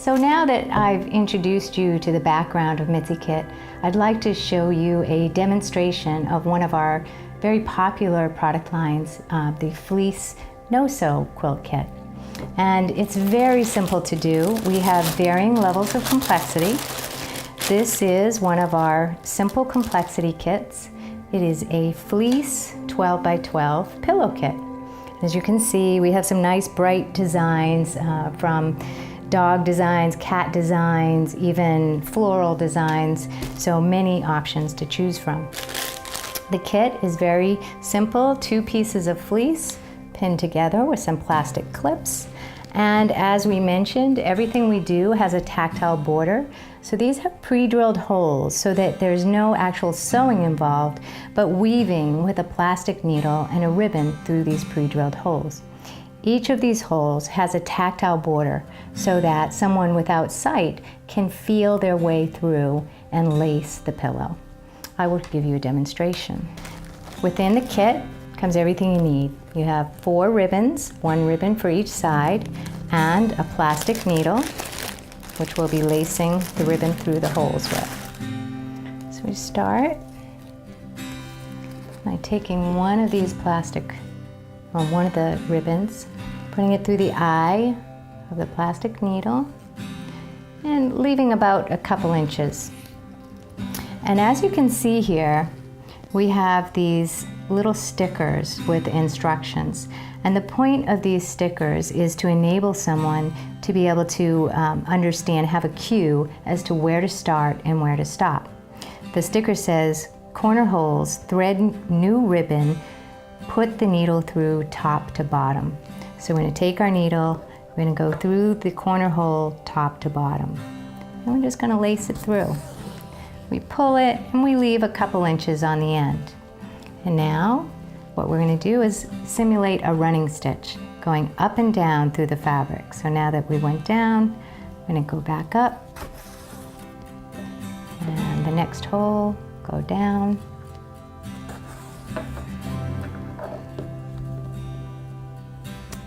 So now that I've introduced you to the background of Mitsy Kit, I'd like to show you a demonstration of one of our very popular product lines, the Fleece No-Sew Quilt Kit. And it's very simple to do. We have varying levels of complexity. This is one of our simple complexity kits. It is a fleece 12 by 12 pillow kit. As you can see, we have some nice bright designs from dog designs, cat designs, even floral designs, so many options to choose from. The kit is very simple, 2 pieces of fleece pinned together with some plastic clips. And as we mentioned, everything we do has a tactile border. So these have pre-drilled holes so that there's no actual sewing involved, but weaving with a plastic needle and a ribbon through these pre-drilled holes. Each of these holes has a tactile border so that someone without sight can feel their way through and lace the pillow. I will give you a demonstration. Within the kit comes everything you need. You have 4 ribbons, 1 ribbon for each side, and a plastic needle, which we'll be lacing the ribbon through the holes with. So we start by taking one of these one of the ribbons, putting it through the eye of the plastic needle, and leaving about a couple inches. And as you can see here, we have these little stickers with instructions. And the point of these stickers is to enable someone to be able to understand, have a cue as to where to start and where to stop. The sticker says, corner holes, thread new ribbon, put the needle through top to bottom. So we're going to take our needle, we're going to go through the corner hole top to bottom. And we're just going to lace it through. We pull it and we leave a couple inches on the end. And now what we're going to do is simulate a running stitch going up and down through the fabric. So now that we went down, we're going to go back up, and the next hole, go down.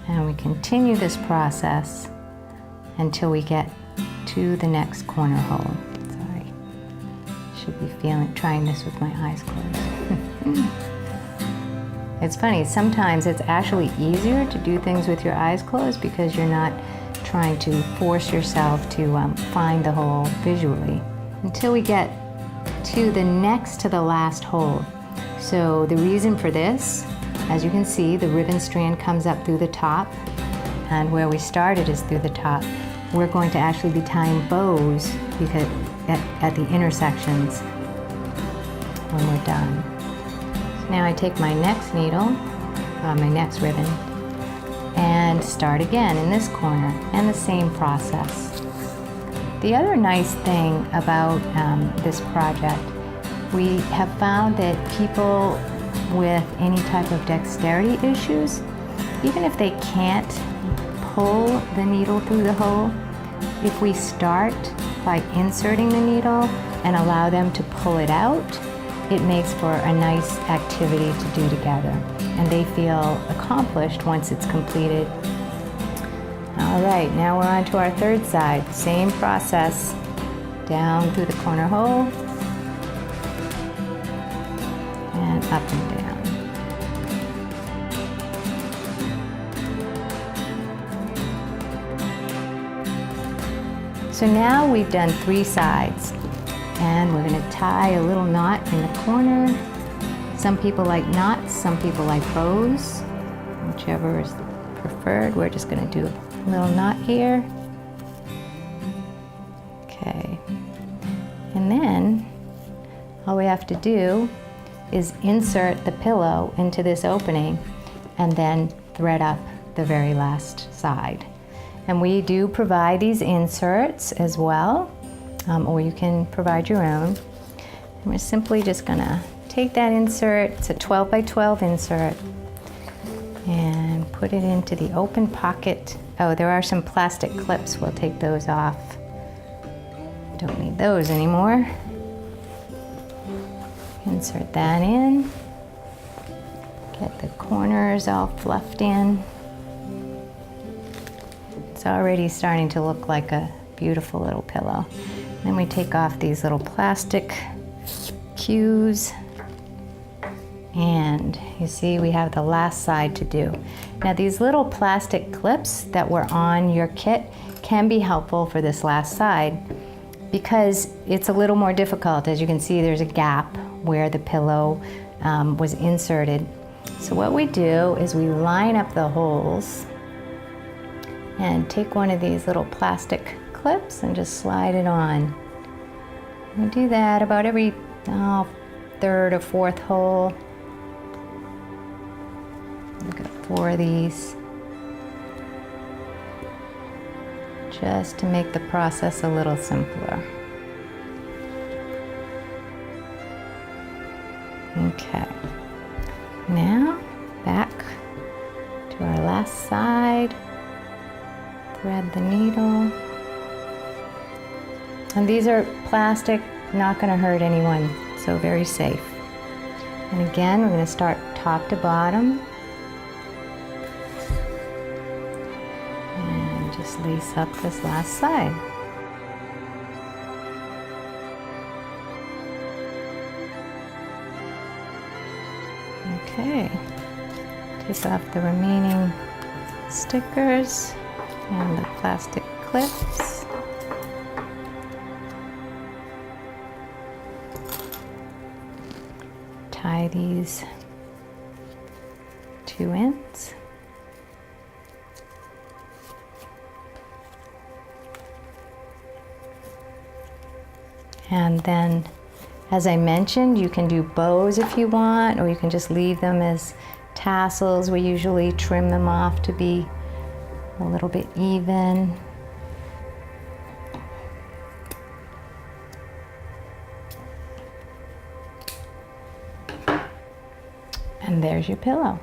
And we continue this process until we get to the next corner hole. Sorry, should be trying this with my eyes closed. It's funny, sometimes it's actually easier to do things with your eyes closed because you're not trying to force yourself to find the hole visually. Until we get to the next to the last hole. So the reason for this, as you can see, the ribbon strand comes up through the top, and where we started is through the top. We're going to actually be tying bows because at the intersections when we're done. So now I take my next needle, my next ribbon, and start again in this corner, and the same process. The other nice thing about this project, we have found that people with any type of dexterity issues, even if they can't pull the needle through the hole, if we start by inserting the needle and allow them to pull it out, it makes for a nice activity to do together, and they feel accomplished once it's completed. All right, now we're on to our third side. Same process, down through the corner hole and up and down. So now we've done 3 sides, and we're going to tie a little knot in the corner. Some people like knots, some people like bows, whichever is preferred. We're just going to do a little knot here. Okay. And then all we have to do is insert the pillow into this opening and then thread up the very last side. And we do provide these inserts as well, or you can provide your own. And we're simply just gonna take that insert, it's a 12 by 12 insert, and put it into the open pocket. Oh, there are some plastic clips, we'll take those off. Don't need those anymore. Insert that in, get the corners all fluffed in. It's already starting to look like a Beautiful little pillow. Then we take off these little plastic cues, and you see we have the last side to do. Now these little plastic clips that were on your kit can be helpful for this last side because it's a little more difficult. As you can see, there's a gap where the pillow was inserted. So what we do is we line up the holes and take one of these little plastic clips and just slide it on. We do that about every third or fourth hole. Look at 4 of these, just to make the process a little simpler. Okay, now back to our last side, thread the needle. And these are plastic, not going to hurt anyone, so very safe. And again, we're going to start top to bottom. And just lace up this last side. Okay, take off the remaining stickers and the plastic clips. Tie these 2 ends. And then, as I mentioned, you can do bows if you want, or you can just leave them as tassels. We usually trim them off to be a little bit even. And there's your pillow.